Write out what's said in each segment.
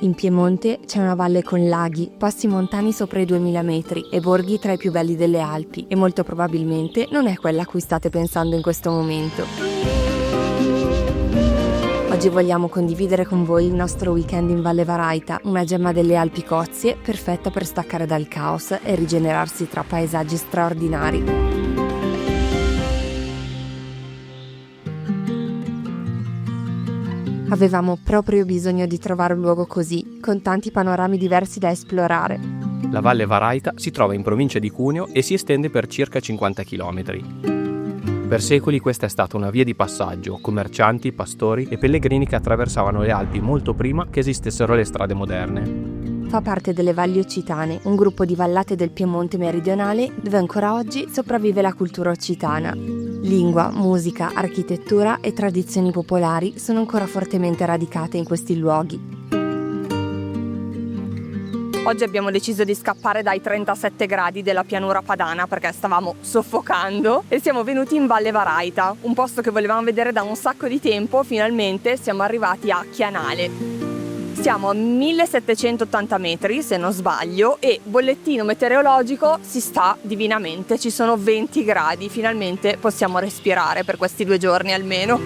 In Piemonte c'è una valle con laghi, passi montani sopra i 2000 metri e borghi tra i più belli delle Alpi, e molto probabilmente non è quella a cui state pensando in questo momento. Oggi vogliamo condividere con voi il nostro weekend in Valle Varaita, una gemma delle Alpi Cozie, perfetta per staccare dal caos e rigenerarsi tra paesaggi straordinari. Avevamo proprio bisogno di trovare un luogo così, con tanti panorami diversi da esplorare. La Valle Varaita si trova in provincia di Cuneo e si estende per circa 50 km. Per secoli questa è stata una via di passaggio, commercianti, pastori e pellegrini che attraversavano le Alpi molto prima che esistessero le strade moderne. Fa parte delle Valli Occitane, un gruppo di vallate del Piemonte meridionale dove ancora oggi sopravvive la cultura occitana. Lingua, musica, architettura e tradizioni popolari sono ancora fortemente radicate in questi luoghi. Oggi abbiamo deciso di scappare dai 37 gradi della pianura padana perché stavamo soffocando e siamo venuti in Valle Varaita, un posto che volevamo vedere da un sacco di tempo. Finalmente siamo arrivati a Chianale. Siamo a 1780 metri se non sbaglio e bollettino meteorologico si sta divinamente, ci sono 20 gradi, finalmente possiamo respirare per questi 2 giorni almeno.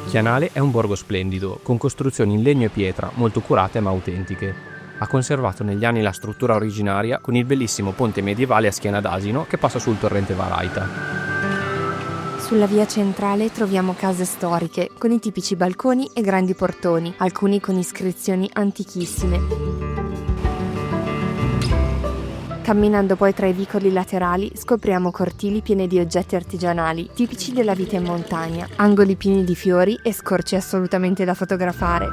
Chianale è un borgo splendido, con costruzioni in legno e pietra molto curate ma autentiche. Ha conservato negli anni la struttura originaria con il bellissimo ponte medievale a schiena d'asino che passa sul torrente Varaita. Sulla via centrale troviamo case storiche, con i tipici balconi e grandi portoni, alcuni con iscrizioni antichissime. Camminando poi tra i vicoli laterali scopriamo cortili pieni di oggetti artigianali, tipici della vita in montagna, angoli pieni di fiori e scorci assolutamente da fotografare.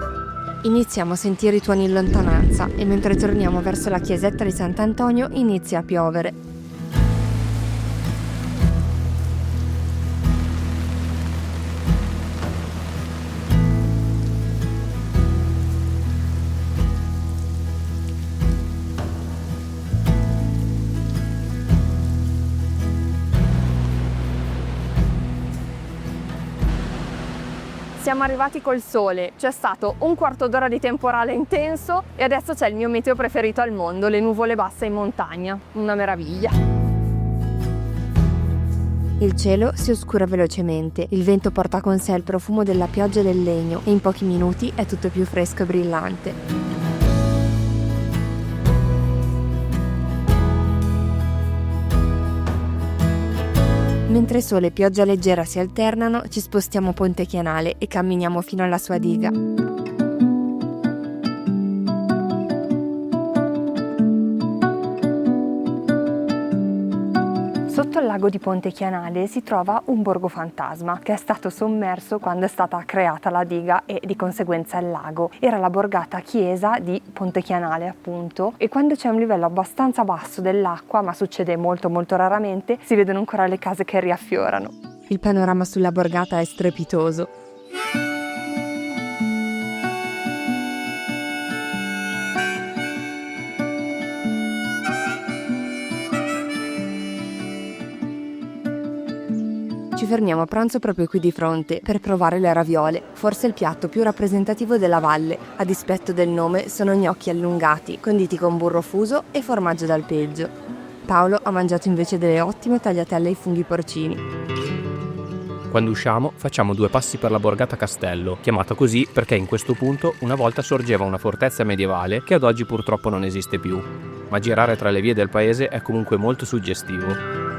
Iniziamo a sentire i tuoni in lontananza e mentre torniamo verso la chiesetta di Sant'Antonio inizia a piovere. Siamo arrivati col sole, c'è stato un quarto d'ora di temporale intenso e adesso c'è il mio meteo preferito al mondo, le nuvole basse in montagna, una meraviglia. Il cielo si oscura velocemente, il vento porta con sé il profumo della pioggia e del legno e in pochi minuti è tutto più fresco e brillante. Mentre sole e pioggia leggera si alternano, ci spostiamo a Ponte Chianale e camminiamo fino alla sua diga. Sotto il lago di Ponte Chianale si trova un borgo fantasma che è stato sommerso quando è stata creata la diga e di conseguenza il lago. Era la borgata chiesa di Ponte Chianale appunto, e quando c'è un livello abbastanza basso dell'acqua, ma succede molto raramente, si vedono ancora le case che riaffiorano. Il panorama sulla borgata è strepitoso. Ci fermiamo a pranzo proprio qui di fronte per provare le raviole, forse il piatto più rappresentativo della valle. A dispetto del nome, sono gnocchi allungati, conditi con burro fuso e formaggio d'alpeggio. Paolo ha mangiato invece delle ottime tagliatelle ai funghi porcini. Quando usciamo facciamo 2 passi per la borgata Castello, chiamata così perché in questo punto una volta sorgeva una fortezza medievale che ad oggi purtroppo non esiste più, ma girare tra le vie del paese è comunque molto suggestivo.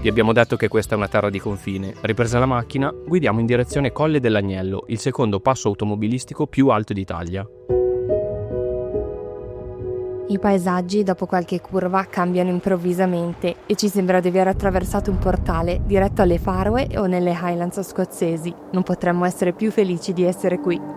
Vi abbiamo detto che questa è una terra di confine. Ripresa la macchina, guidiamo in direzione Colle dell'Agnello, il secondo passo automobilistico più alto d'Italia. I paesaggi, dopo qualche curva, cambiano improvvisamente e ci sembra di aver attraversato un portale diretto alle Faroe o nelle Highlands scozzesi. Non potremmo essere più felici di essere qui.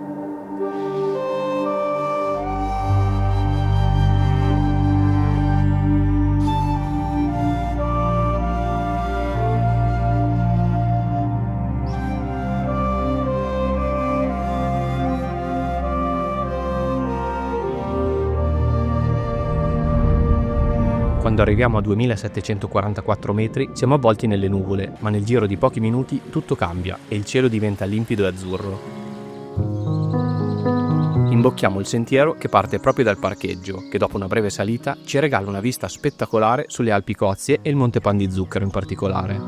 Quando arriviamo a 2744 metri siamo avvolti nelle nuvole, ma nel giro di pochi minuti tutto cambia e il cielo diventa limpido e azzurro. Imbocchiamo il sentiero che parte proprio dal parcheggio, che dopo una breve salita ci regala una vista spettacolare sulle Alpi Cozie e il Monte Pan di Zucchero in particolare.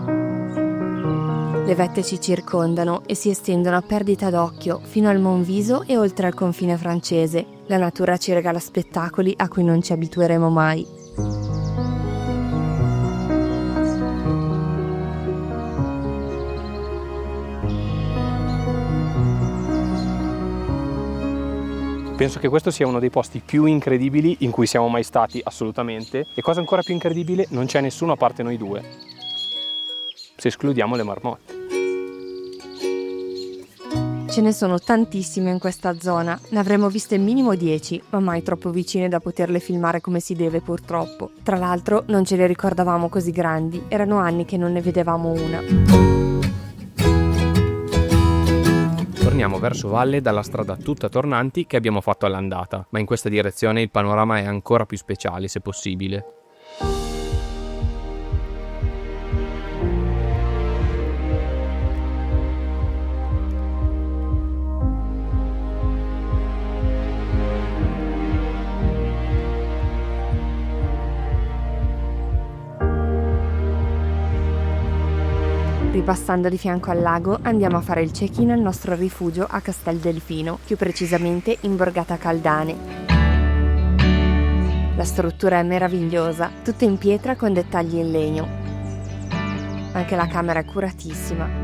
Le vette ci circondano e si estendono a perdita d'occhio fino al Monviso e oltre al confine francese. La natura ci regala spettacoli a cui non ci abitueremo mai. Penso che questo sia uno dei posti più incredibili in cui siamo mai stati, assolutamente. E cosa ancora più incredibile, non c'è nessuno a parte noi due, se escludiamo le marmotte. Ce ne sono tantissime in questa zona, ne avremmo viste minimo 10, ma mai troppo vicine da poterle filmare come si deve purtroppo. Tra l'altro non ce le ricordavamo così grandi, erano anni che non ne vedevamo una. Torniamo verso valle dalla strada tutta tornanti che abbiamo fatto all'andata, ma in questa direzione il panorama è ancora più speciale se possibile. Ripassando di fianco al lago andiamo a fare il check-in al nostro rifugio a Castel Delfino, più precisamente in Borgata Caldane. La struttura è meravigliosa, tutta in pietra con dettagli in legno. Anche la camera è curatissima.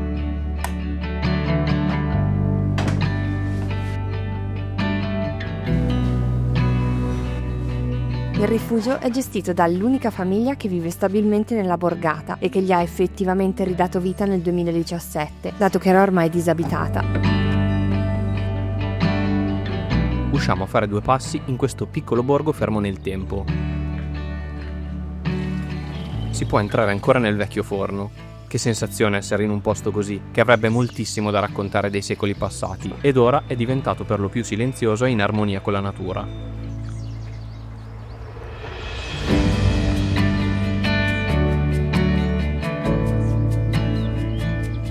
Il rifugio è gestito dall'unica famiglia che vive stabilmente nella borgata e che gli ha effettivamente ridato vita nel 2017, dato che era ormai disabitata. Usciamo a fare 2 passi in questo piccolo borgo fermo nel tempo. Si può entrare ancora nel vecchio forno. Che sensazione essere in un posto così, che avrebbe moltissimo da raccontare dei secoli passati, ed ora è diventato per lo più silenzioso e in armonia con la natura.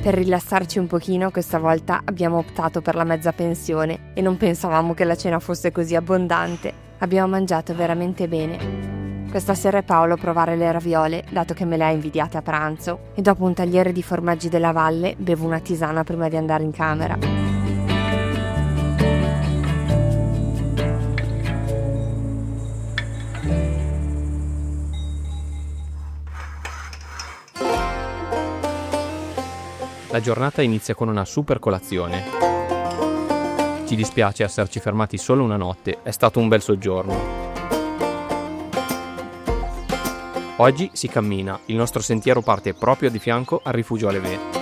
Per rilassarci un pochino questa volta abbiamo optato per la mezza pensione e non pensavamo che la cena fosse così abbondante. Abbiamo mangiato veramente bene. Questa sera è Paolo a provare le raviole, dato che me le ha invidiate a pranzo, e dopo un tagliere di formaggi della valle bevo una tisana prima di andare in camera. La giornata inizia con una super colazione. Ci dispiace esserci fermati solo una notte, è stato un bel soggiorno. Oggi si cammina, il nostro sentiero parte proprio di fianco al rifugio Alevé.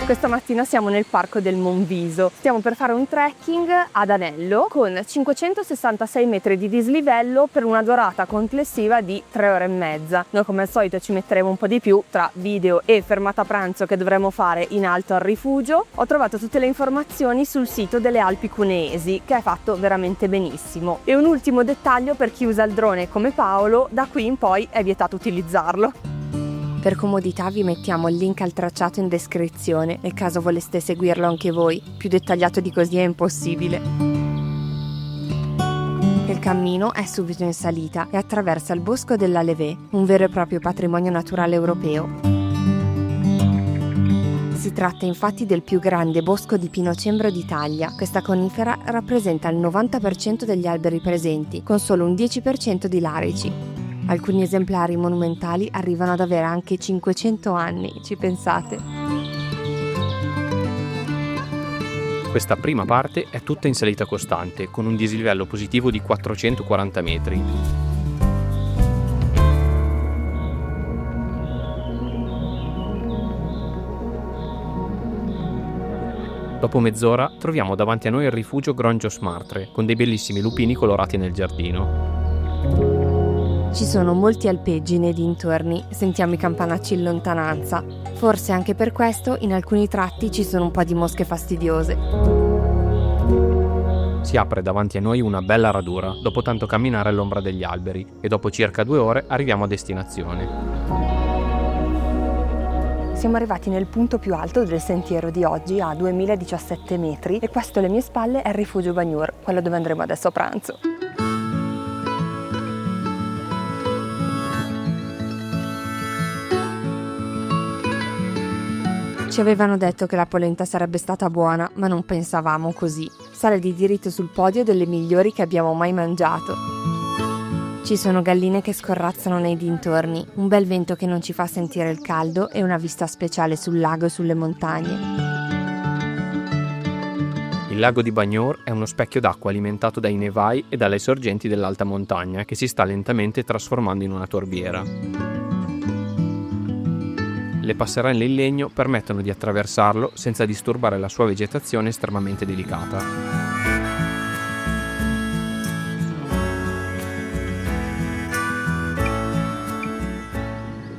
Questa mattina siamo nel parco del Monviso. Stiamo per fare un trekking ad anello con 566 metri di dislivello per una durata complessiva di 3 ore e mezza. Noi come al solito ci metteremo un po' di più tra video e fermata pranzo che dovremo fare in alto al rifugio. Ho trovato tutte le informazioni sul sito delle Alpi Cuneesi, che è fatto veramente benissimo. E un ultimo dettaglio per chi usa il drone come Paolo: da qui in poi è vietato utilizzarlo. Per comodità vi mettiamo il link al tracciato in descrizione, nel caso voleste seguirlo anche voi. Più dettagliato di così è impossibile. Il cammino è subito in salita e attraversa il bosco dell'Alevé, un vero e proprio patrimonio naturale europeo. Si tratta infatti del più grande bosco di pinocembro d'Italia. Questa conifera rappresenta il 90% degli alberi presenti, con solo un 10% di larici. Alcuni esemplari monumentali arrivano ad avere anche 500 anni, ci pensate? Questa prima parte è tutta in salita costante, con un dislivello positivo di 440 metri. Dopo mezz'ora troviamo davanti a noi il rifugio Grongios Martre, con dei bellissimi lupini colorati nel giardino. Ci sono molti alpeggi nei dintorni, sentiamo i campanacci in lontananza. Forse anche per questo in alcuni tratti ci sono un po' di mosche fastidiose. Si apre davanti a noi una bella radura, dopo tanto camminare all'ombra degli alberi, e dopo circa 2 ore arriviamo a destinazione. Siamo arrivati nel punto più alto del sentiero di oggi, a 2017 metri, e questo alle mie spalle è il rifugio Bagnur, quello dove andremo adesso a pranzo. Ci avevano detto che la polenta sarebbe stata buona, ma non pensavamo così. Sale di diritto sul podio delle migliori che abbiamo mai mangiato. Ci sono galline che scorrazzano nei dintorni, un bel vento che non ci fa sentire il caldo e una vista speciale sul lago e sulle montagne. Il lago di Bagnur è uno specchio d'acqua alimentato dai nevai e dalle sorgenti dell'alta montagna che si sta lentamente trasformando in una torbiera. Le passerelle in legno permettono di attraversarlo senza disturbare la sua vegetazione estremamente delicata.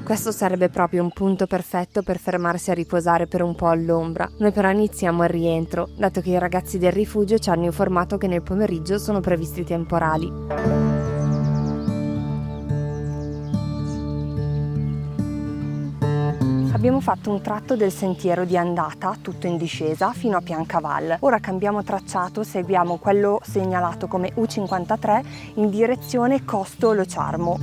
Questo sarebbe proprio un punto perfetto per fermarsi a riposare per un po' all'ombra. Noi però iniziamo il rientro, dato che i ragazzi del rifugio ci hanno informato che nel pomeriggio sono previsti temporali. Abbiamo fatto un tratto del sentiero di andata, tutto in discesa, fino a Piancaval. Ora cambiamo tracciato, seguiamo quello segnalato come U53 in direzione Costo Lo Ciarmo.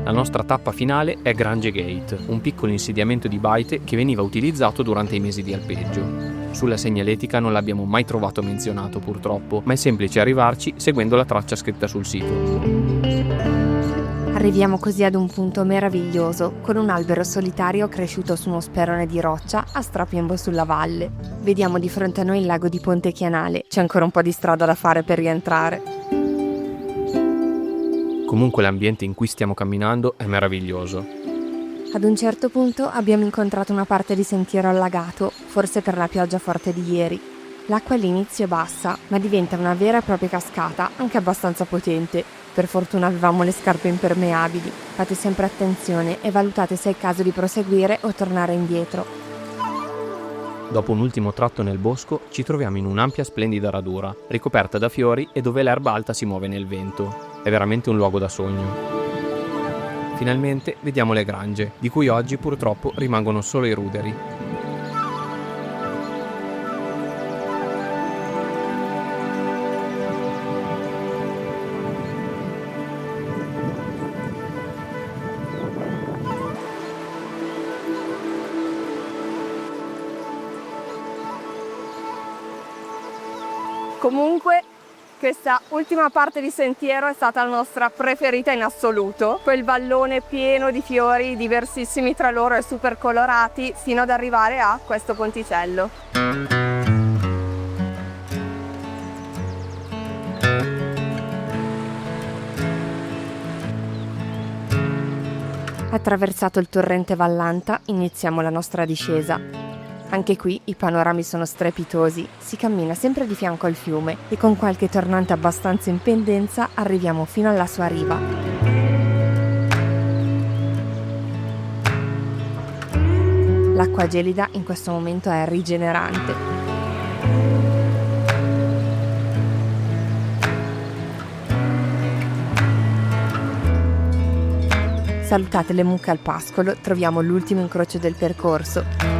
La nostra tappa finale è Grange Gate, un piccolo insediamento di baite che veniva utilizzato durante i mesi di alpeggio. Sulla segnaletica non l'abbiamo mai trovato menzionato purtroppo, ma è semplice arrivarci seguendo la traccia scritta sul sito. Arriviamo così ad un punto meraviglioso, con un albero solitario cresciuto su uno sperone di roccia a strapiombo sulla valle. Vediamo di fronte a noi il lago di Ponte Chianale, c'è ancora un po' di strada da fare per rientrare. Comunque l'ambiente in cui stiamo camminando è meraviglioso. Ad un certo punto abbiamo incontrato una parte di sentiero allagato, forse per la pioggia forte di ieri. L'acqua all'inizio è bassa, ma diventa una vera e propria cascata, anche abbastanza potente. Per fortuna avevamo le scarpe impermeabili. Fate sempre attenzione e valutate se è il caso di proseguire o tornare indietro. Dopo un ultimo tratto nel bosco ci troviamo in un'ampia splendida radura, ricoperta da fiori e dove l'erba alta si muove nel vento. È veramente un luogo da sogno. Finalmente vediamo le grange, di cui oggi purtroppo rimangono solo i ruderi. Comunque, questa ultima parte di sentiero è stata la nostra preferita in assoluto. Quel vallone pieno di fiori diversissimi tra loro e super colorati, fino ad arrivare a questo ponticello. Attraversato il torrente Vallanta, iniziamo la nostra discesa. Anche qui i panorami sono strepitosi, si cammina sempre di fianco al fiume e con qualche tornante abbastanza in pendenza arriviamo fino alla sua riva. L'acqua gelida in questo momento è rigenerante. Salutate le mucche al pascolo, troviamo l'ultimo incrocio del percorso.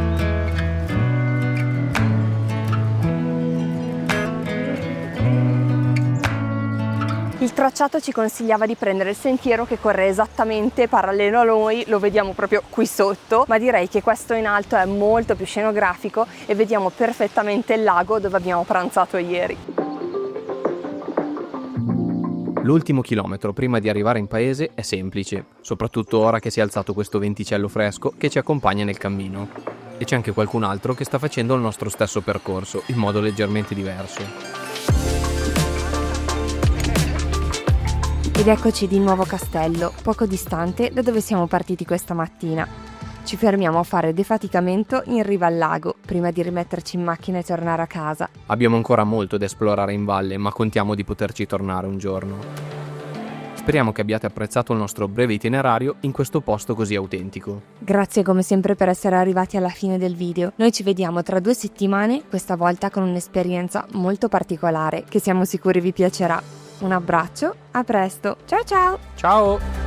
Il tracciato ci consigliava di prendere il sentiero che corre esattamente parallelo a noi, lo vediamo proprio qui sotto, ma direi che questo in alto è molto più scenografico e vediamo perfettamente il lago dove abbiamo pranzato ieri. L'ultimo chilometro prima di arrivare in paese è semplice, soprattutto ora che si è alzato questo venticello fresco che ci accompagna nel cammino. E c'è anche qualcun altro che sta facendo il nostro stesso percorso, in modo leggermente diverso. Ed eccoci di nuovo a Castello, poco distante da dove siamo partiti questa mattina. Ci fermiamo a fare defaticamento in riva al lago, prima di rimetterci in macchina e tornare a casa. Abbiamo ancora molto da esplorare in valle, ma contiamo di poterci tornare un giorno. Speriamo che abbiate apprezzato il nostro breve itinerario in questo posto così autentico. Grazie come sempre per essere arrivati alla fine del video. Noi ci vediamo tra 2 settimane, questa volta con un'esperienza molto particolare che siamo sicuri vi piacerà. Un abbraccio, a presto, ciao ciao! Ciao!